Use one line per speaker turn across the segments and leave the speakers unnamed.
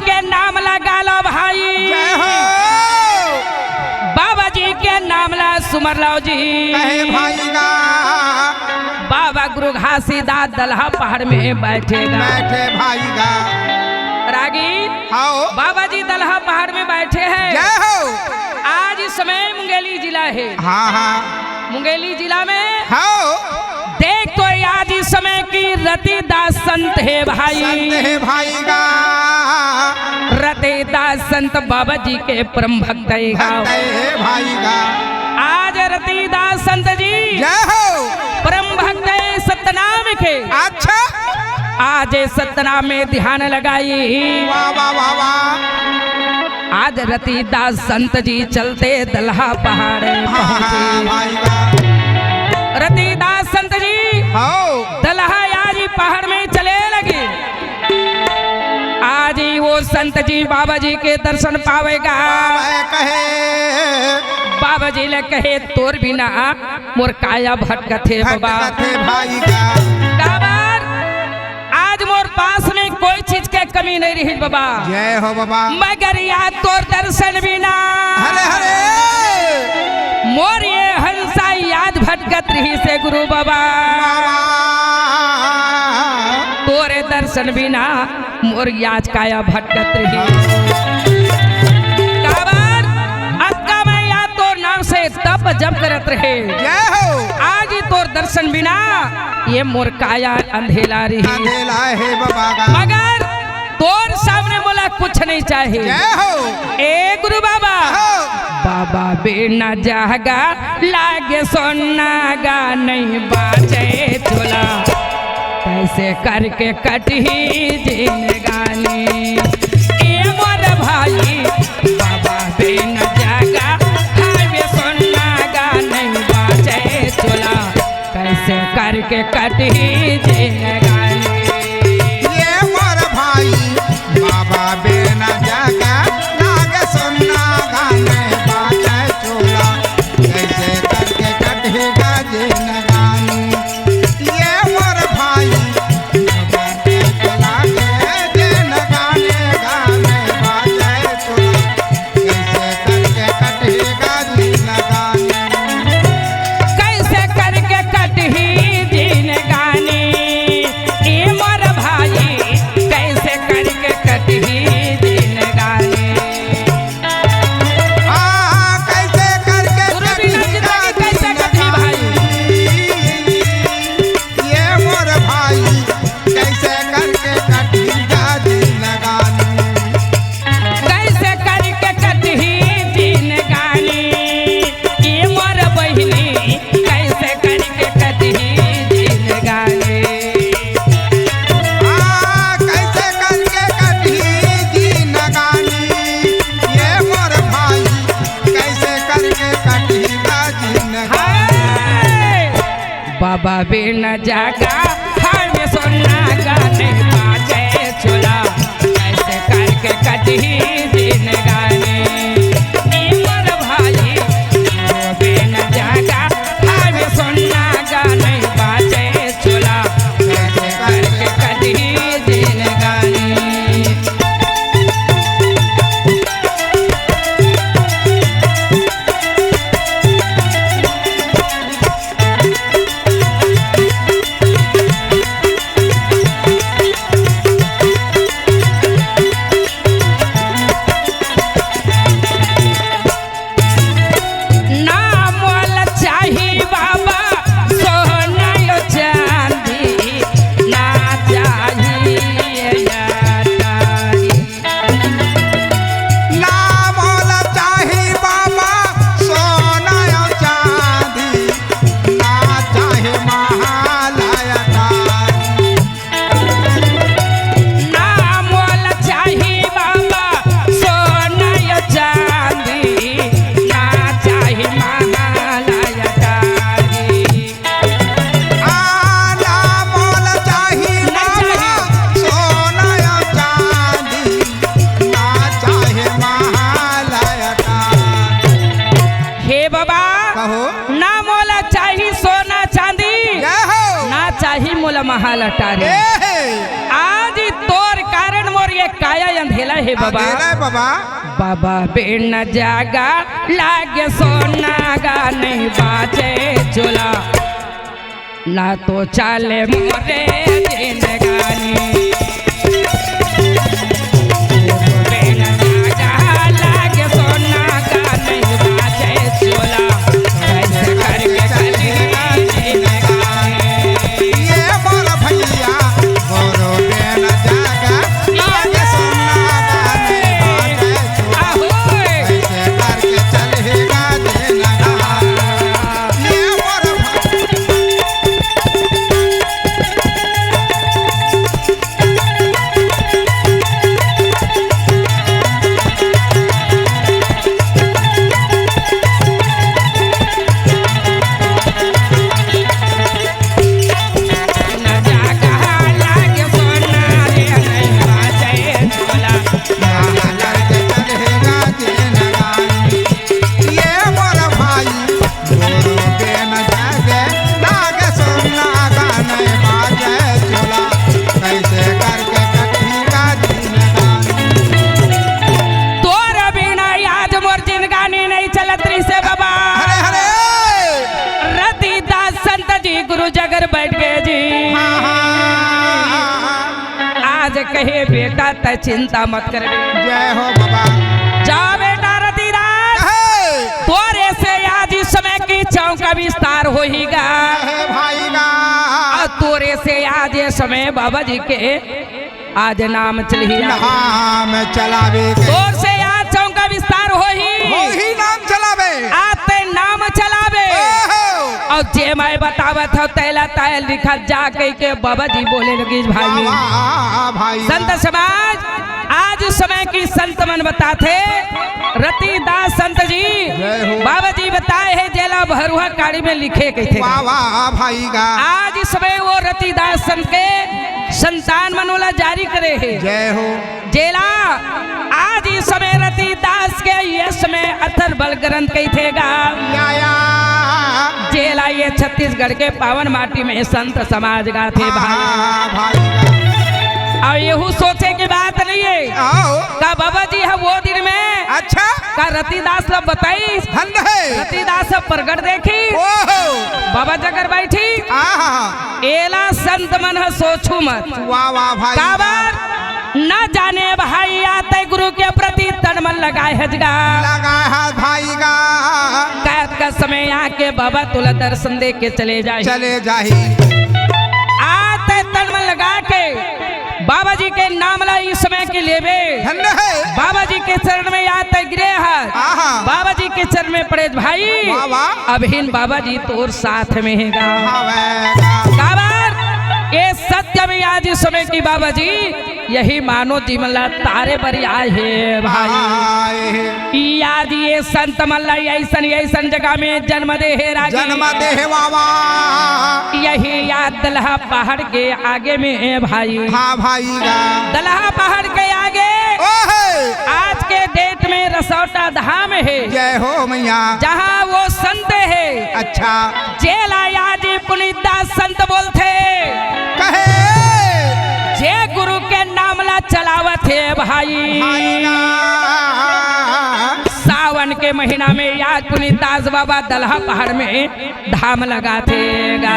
के नाम लगा लो भाई,
जय हो
बाबा जी के नाम ला सुमर लो जी।
कहे भाईगा
बाबा गुरु घासीदास दलहा पहाड़ में बैठेगा।
बैठे भाईगा
रागी
आओ
बाबा जी दलहा पहाड़ में बैठे हैं।
जय हो
आज इस समय मुंगेली जिला है।
हाँ हाँ
मुंगेली जिला में
हाँ
देख तो आज इस समय की रतिदास संत है भाई।
संत है भाईगा
रतिदास संत बाबा जी के परम भक्त है
भाईगा।
आज रतिदास संत जी
जय हो
परम भक्त है सतनाम के।
अच्छा
आज सतनाम में ध्यान लगाई।
वाह वाह वाह वाह।
आज रतिदास संत जी चलते दलहा पहाड़ पहुंचे।
भाईगा
रतिदास संत जी
हो
दलहा आज पहाड़ में चले लगे। आज ही वो संत जी बाबा जी के दर्शन पावेगा।
कहे
बाबा जी ले कहे तोर बिना मोर काया भटकथे बाबा।
भटकथे भाईगा
काबर आज मोर पास में कोई चीज के कमी नहीं रही बाबा।
जय हो बाबा।
मगर याद तोर दर्शन बिना
हरे हरे
मोर ये हंसा याद भटकत रही से गुरु बाबा। तोरे दर्शन बिना मोर याद काया भटकत रही। काबर अक्का मैं याद तोर नाम से तप जप करत रहे।
जय हो
आज ही तोर दर्शन बिना ये मोर काया अंधेला रही।
अंधेला है बाबा का।
मगर तोर सामने बोला कुछ नहीं चाहिए।
जय हो
ए गुरु बाबा
हो।
बाबा बिना जागा लागे सोनागा नहीं बाजे चोला कैसे करके कटही जिंदगानी। ए मोर भाई बाबा बिना जागा हावे सोनागा नहीं बाजे चोला कैसे करके कटही जिंदगानी।
ये मोर भाई बाबा बिना जागा लागे सोना गाने बाजे चोला कैसे करके कटेगा जिंदगानी। ये मोर भाई बाबा बिना लागे जिंदगानी गाने बाजे चोला कैसे करके कटेगा जिंदगानी।
कैसे करके कटही जिंदगानी। ए मोर भाई कैसे करके कटही जिंदगानी।
कैसे करके
गुरु बिना जिंदगी कैसे कटही भाई।
ये मोर भाई कैसे करके कटेगा जिंदगानी।
कैसे करके कटही जिंदगानी। ए मोर बहिनी कैसे करके कटही जिंदगानी।
कैसे करके कटेगी जिंदगानी। ये मोर भाई कैसे करके कटेगा जिंदगानी।
हाय! बाबा बिना जागा हमें सोना गाने बाजे चोला कैसे करके कटही जिंदगानी। ए मोर भाई बाबा बिना जागा हमें सोना गाने बाजे चोला कैसे करके कटही जिंदगानी। मोला महाल अटारी आज तोर कारण मोर ये काया अंधेला है बाबा।
अंधेला बाबा
बाबा बिन जागा लागे सोना गा नहीं बाचे चोला ना तो चाले मोरे जिंदगानी। बिन जागा लागे सोना गा नहीं बाचे चोला कैसे करके चलेगा जिंदगानी।
ये मोर भैया मोरो बेन जागा लागे सोना गाने बाजे चोला
आहोय
कैसे करके चलेगा जिंदगानी। ये मोर
बिन जागा लागे सोना रे नहीं बाचे चोला
गाना करके चलेगा जिंदगानी। ये मोर भाई मोरो बेन जागे लागे सोना गाने बाजे चोला कैसे करके कटेगा जिंदगानी।
तोर बिना याद मोर जिंदगानी नहीं चलत रही से बाबा।
हरे हरे
रतिदास संत जी गुरु जगर बैठ गए जी। आज कहे बेटा त चिंता मत कर बे।
जय हो बाबा
जा बेटा रतिदास
कहे
तोरे से आज इस समय की चौका विस्तार होईगा।
कहे भाई गा
और तोरे से आज ये समय बाबा जी के आज नाम चलिया।
हाँ मैं चलावे के
तोर से आज चौका विस्तार होही
वही नाम चलावे
आते नाम चलावे।
ओहो
और जे मैं बतावत हो तैला तैल लिखा जा कह के बाबा जी बोले लगी भाई।
वाह भाई
संत समाज आज समय की संत मन बताते रतिदास संत जी
जय हो।
बाबा जी बताए है जेला भरुआ काड़ी में लिखे कहे थे।
वाह वाह भाई गा
आज इस समय वो रतिदास संत के संतान मनोला जारी करे है
जय हो
जेला। आज इस समय रतिदास के ये समय अथर बल ग्रंथ कही थेगा
या
जेला ये छत्तीसगढ़ के पावन माटी में संत समाज गा थे भाई।
भाई
और यहू सोचे की बात नहीं है
आओ
का बाबा जी है वो दिन में
अच्छा
का रतिदास लब बताई
धन है
रतिदास प्रगट देखी
ओहो
बाबा जगर बैठी
आहा
एला संत मन है सोचू मत
वाह वाह भाई
काबर न जाने भाई आते गुरु के प्रति तन मन लगाए हजगा
लगा है भाई गा
कैद का समय आके बाबा तुला दर्शन दे के चले जाए
चले जाही
आते तन मन लगा के बाबा जी के नाम ला इस समय के लेवे
धन है
बाबा जी के चरण में आते गिरे है
आहा
बाबा जी के चरण में पड़े भाई
वाह वाह
अभिन बाबा जी तोर साथ में है गा
हवेगा
काबर ये सत्य में आज इस समय की बाबा जी यही मानो जीवन ला तारे बरी आए है भाई।
आए
आज ये संत मल्ला ऐसन ऐसन जगह में जन्म दे है राजी
जन्म दे बाबा
यही याद दलहा पहाड़ के आगे में है भाई।
हाँ भाई गा
दलहा पहाड़ के आगे
ओहे
आज के डेट में रसौटा धाम है
जय हो मैया
जहाँ वो संत है
अच्छा
जेला आज पुनीतदास संत बोलते
कहे
जे गुरु के नाम ला चलावत है भाई।
भाई गा
सावन के महीना में याद पुनीतदास बाबा दलहा पहाड़ में धाम लगाते गा।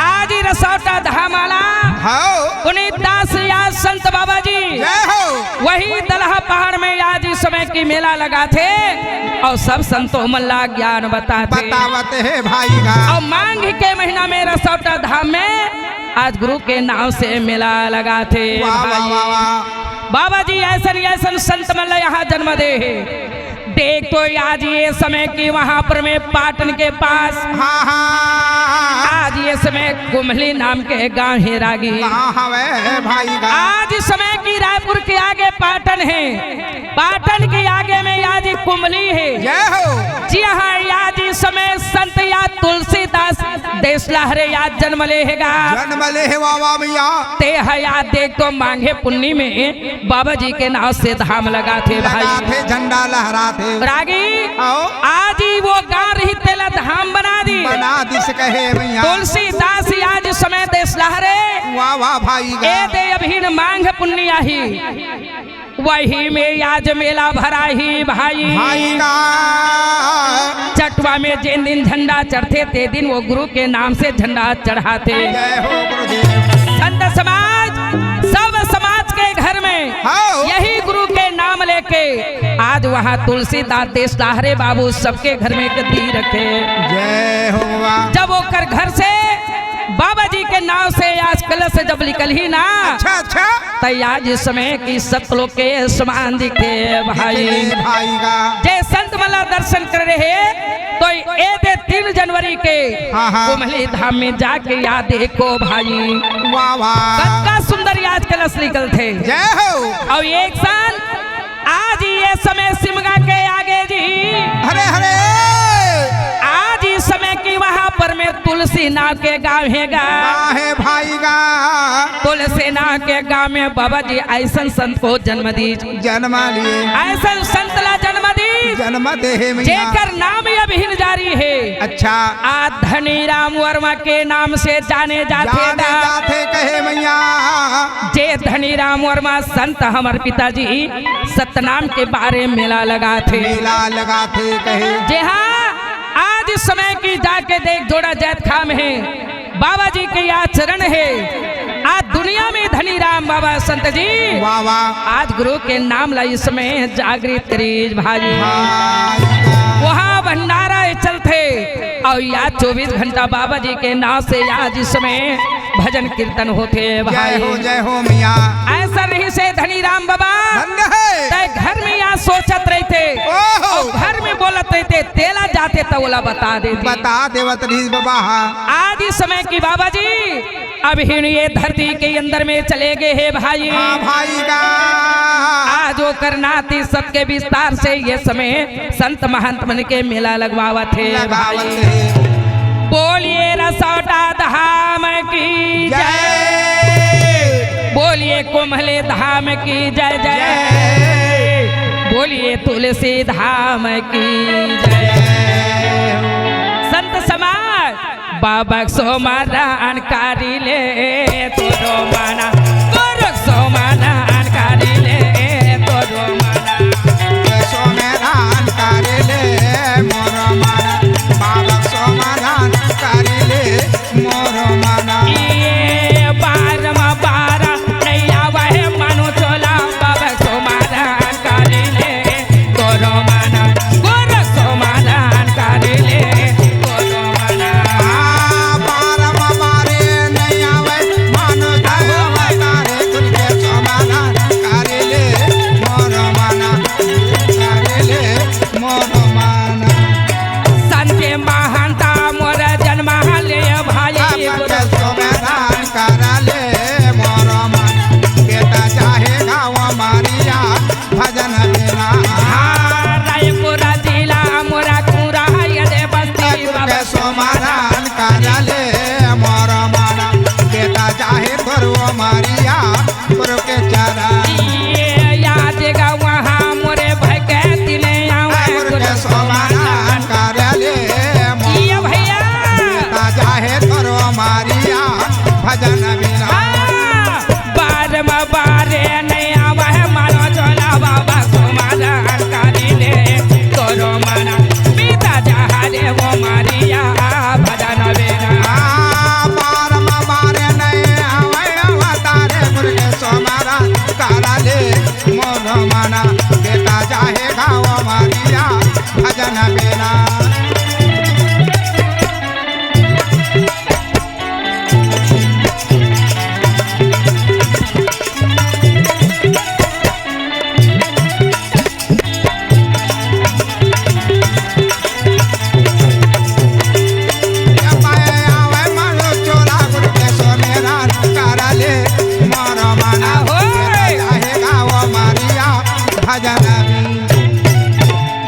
आज ही रसौटा धाम आला
हो
पुनीतदास याद संत बाबा जी
जय हो
वही दलहा पहाड़ में आज इस समय की मेला लगाते और सब संतों मल्ला ज्ञान बताते
बतावत है भाई गा
और मांग के महीना में रसौटा धाम में आज गुरु के नाम से मेला लगाते
वाह वाह
भाई।
वाह वाह
बाबा जी ऐसन ऐसन संत मल्ला यहाँ जन्म दे है देख तो आज ये समय की वहाँ पर में पाटन के पास
हाँ हाँ
आज ये समय कुमली नाम के गांव है रागी।
कहाँ हवे भाई गा
आज इस समय की रायपुर के आगे पाटन है पाटन के आगे में आज कुमली है
जय हो
जी हाँ आज इस समय संत याद तुलसीदास देश लहरे याद जन्म लेगा
जन्म ले है बाबा मैया
ते है याद देख तो मांगे पुन्नी में बाबा जी के नाम से धाम लगा थे
लगा
भाई
थे झंडा लहरा थे
रागी
आओ
आज ही वो गांव रही तेला धाम बना दी
बना दिस कहे मैया
तुलसीदास आज समय देश लहरे
वाह वाह भाई
ए
गा
दे अभिन मांग पुण्य आही वही में आज मेला भरा ही भाई
भाई गा
चटवा में जिन दिन झंडा चढ़ते ते दिन वो गुरु के नाम से झंडा चढ़ाते।
जय हो गुरुदेव
संत समाज सब समाज के घर में
हाँ।
यही गुरु के नाम लेके आज वहाँ तुलसीदास देश लाहरे बाबू सबके घर में गद्दी रखे।
जय हो वाह
जब वो कर घर से बाबा जी के नाम से आज कलश जब निकल ही ना
अच्छा अच्छा
तय आज इस समय की सतलोक के समान दिखे भाई।
भाई गा
जय संत मला दर्शन कर रहे तो ये दे 3 जनवरी के
हाँ, हाँ।
कुमली धाम में जाके याद देखो भाई
वाह वाह
कितना सुंदर आज कलश निकल थे।
जय हो
और एक साल आज ये समय सिमगा के आगे जी
हरे हरे
आज इस समय की वहाँ पर में तुलसी नाथ के गाँव है गा
है भाई गा
तुलसी नाथ के गाँव में बाबा जी ऐसा संत को जन्म दी
जन्म लिए
ऐसा संत ला जन्म दी
जन्म दे मैया
जेकर नाम अभिन जारी है।
अच्छा
आज धनी राम वर्मा के नाम से जाने जाते
जाने जाते कहे मैया
जे धनी राम वर्मा संत हमारे पिताजी सतनाम के बारे में मेला लगा थे
मेला लगाते कहे
जे हाँ आज इस समय की जाके देख जोड़ा जैत खाम है बाबा जी के यहाँ चरण है। आज दुनिया में धनी राम बाबा संत जी
वाह वाह
आज गुरु के नाम ला इस समय जागृत करीज भाई वहाँ भंडारा चलते और या 24 घंटा बाबा जी के नाम से आज इस समय भजन कीर्तन होते भाई।
जय हो मिया
ऐसा नहीं से धनी राम बाबा
धन्य है
तय घर में यहाँ सोचत रहते
ओहो।
और घर में बोलत रहते तेला जाते तो बोला बता देते
बता देवत रीज बाबा
आज इस समय की बाबा जी अभी ये धरती के अंदर में चले गए हैं भाई।
हाँ भाई का
आज वो करनाती सबके विस्तार से ये समय संत महंत मन के मेला लगवावा थे
लगावत
भाई।
है
बोलिए रसौटा धाम की जय बोलिए कोमले धाम की जय जय बोलिए तुलसी धाम की जय। संत समाज बाबा सोमारान कारी ले तोरो माना गोरख सोमारान कारी ले तोरो माना
सोमेरान कारिले मोर माना बाबा सोमेरान कारिले मोर माना
ये बारवा बारा नहीं आवा है मानो चोला बाबा सोमारान कारी ले तोरो माना गोरख सोमारान कारी ले तोरो माना
पारम मारे नहीं आवे मानो धर्म तारे तुझे सोमेरान कारिले मोर माना कारिले मोर माना
संते महानता मोर जन्म ले भाई
बाबा सोमेरान कारिले मोर माना बेटा चाहे गाँव मारिया भजन बिना
रायपुर जिला मोरा कुरा यदे बस्ती बाबा
सोमारान कारिले मोर माना बेटा चाहे गुरु मारिया गुरु के चारा
ये याद गा वहाँ मोरे भाई के दिले आवे
गुरु के सोमारान कारिले मोर
ये भैया
बेटा चाहे गुरु मारिया भजन बिना
बारवा बारे नहीं आवा है मानो चोला बाबा सोमारान कारी ले तोरो माना पिता जहारे वो मारिया भजन बेना
पारम मारे नहीं आवे अवतारे गुरु के सोमारान कारिले मोर माना बेटा चाहे गाँव मारिया भजन बिना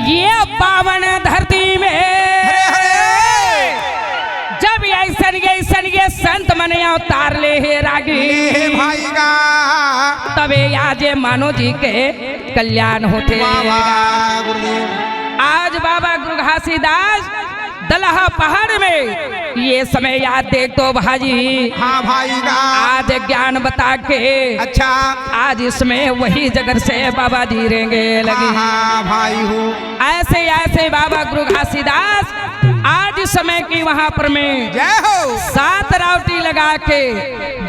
ये पावन धरती में जब ऐसन ये संत मने अवतार ले हे रागी तबे आज मानो जी के कल्याण होते। आज बाबा गुरु घासीदास दलहा पहाड़ में ये समय याद देख तो भाजी,
हाँ भाई का
आज ज्ञान बता के
अच्छा
आज इसमें वही जगह से बाबा धीरेंगे लगी।
हाँ भाई हो
ऐसे ऐसे बाबा गुरु घासीदास आज समय की वहां पर में
जय हो
7 रावटी लगा के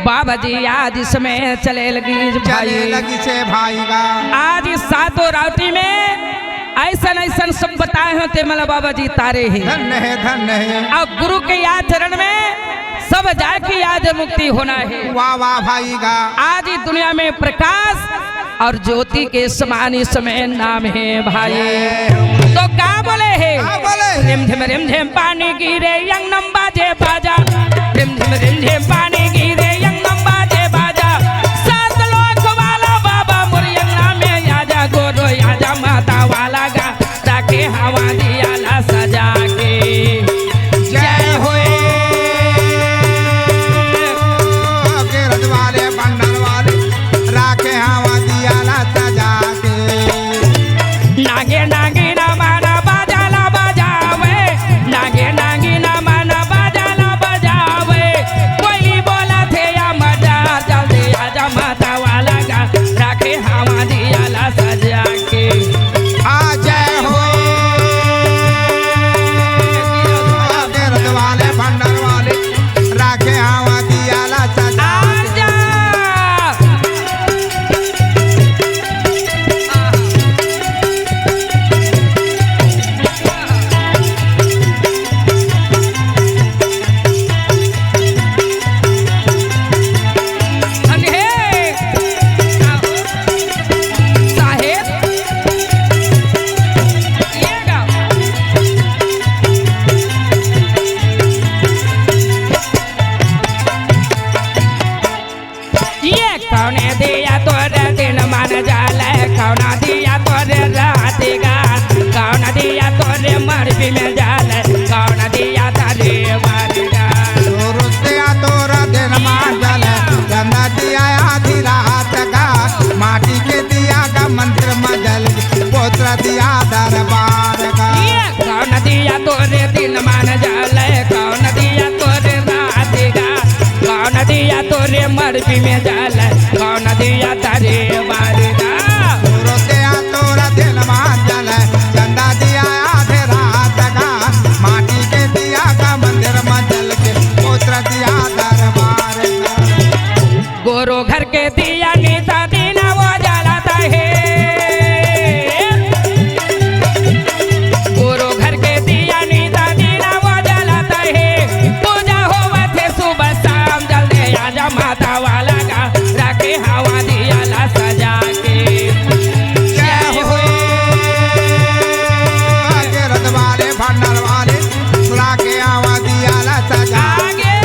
बाबा जी आज इसमें चले लगी
चले
भाई।
लगी से भाई का
आज इस 7 रावटी में ऐसा ऐसा सब बताए होते मला बाबा जी तारे ही
धन्य है
और गुरु के याद चरण में सब जाके आज मुक्ति होना है।
वाह वाह भाई का
आज इस दुनिया में प्रकाश और ज्योति के समान इस समय नाम है भाई। तो क्या बोले है रिम झिम पानी गिरे यंगनम बाजे बाजा, रिम झिम पानी गिरे यंगनम बाजे बाजा, 7 लोक वाला बाबा मुरियंगना में आजा गोरो आजा माता वाला गा ताके हवा दिया ला सजा के जय होए
गिरद वाले बंडल वाले राखे हवा दिया ला सजा के
नागे नागे ना माना बाजा ला बजावे, नागे नागे ना माना बाजा ला बजावे, कोई बोला थे या मजा जल्दी आजा माता वाला गा राखे हवा दिया ला सजा के
आ जय हो गिरद वाले बंडल वाले राखे हवा दिया ला सजा के
आजा अनहे साहेब ये गा ये कौने दिया तोरे दिन मान जाले, कौना दिया तोरे रातिगा, कौना दिया तोरे मरबी में जाले, कौना दिया तारे मारिगा।
रुतिया तोरा दिन मांडल गंगा दिया आधी रात का माटी के दिया का मंदिर मजल पोत्र दिया दरबार का
ये कौना दिया तोरे दिन मान जाले, कौना दिया तोरे रातिगा, कौना दिया तोरे मरबी में जाले, कौना दिया तारे मारिगा।
रुतिया तोरा दिन मांडल गंगा दिया आधी रात का माटी के दिया का मंदिर मजल के पोत्र दिया दरबार का
गोरो घर के दिया नीता दीना वो जलाता है, गोरो घर के दिया नीता दीना वो जलाता है, पूजा होवा थे सुबह शाम जल्दी आजा माता वाला का राखे हवा दिया ला सजा के
जय हो गिरद वाले भंडल वाले राखे हवा दिया ला सजा
आगे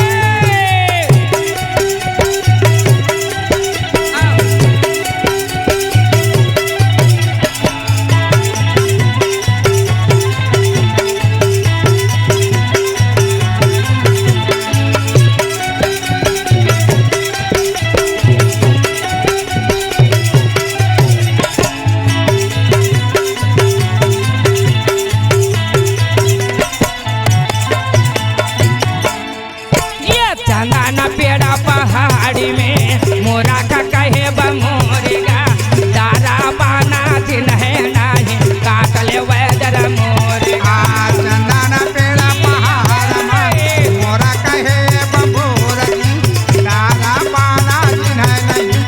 ये चंदना पेड़ा पहाड़ी में मोरा का कहे बमोरेगा, दारा बाना दिन है नाही काटले वैदर मोरेगा।
चंदन पेड़ा पहाड़ में मोरा कहे बबूर दादा पाना जिन्हें नहीं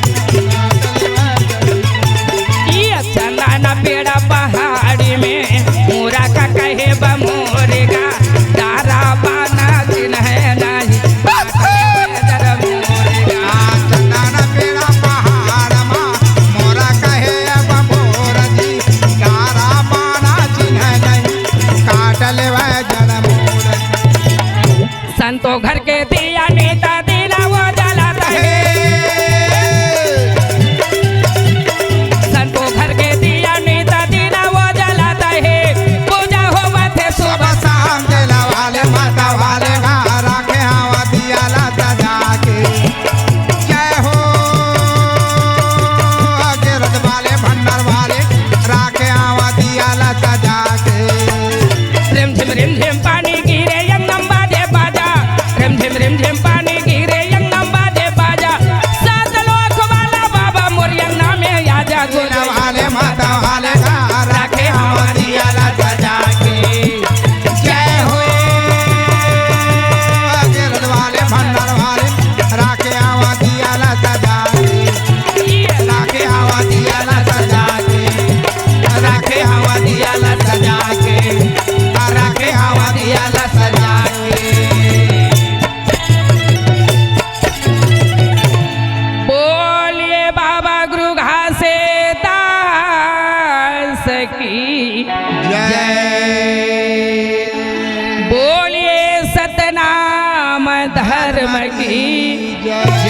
ये चंदना पेड़ा पहाड़ी में मोरा का कहे बमोरेगा, दारा बाना दिन है नाही काटले वैदर मोरेगा।
चंदन पेड़ा
की
जय।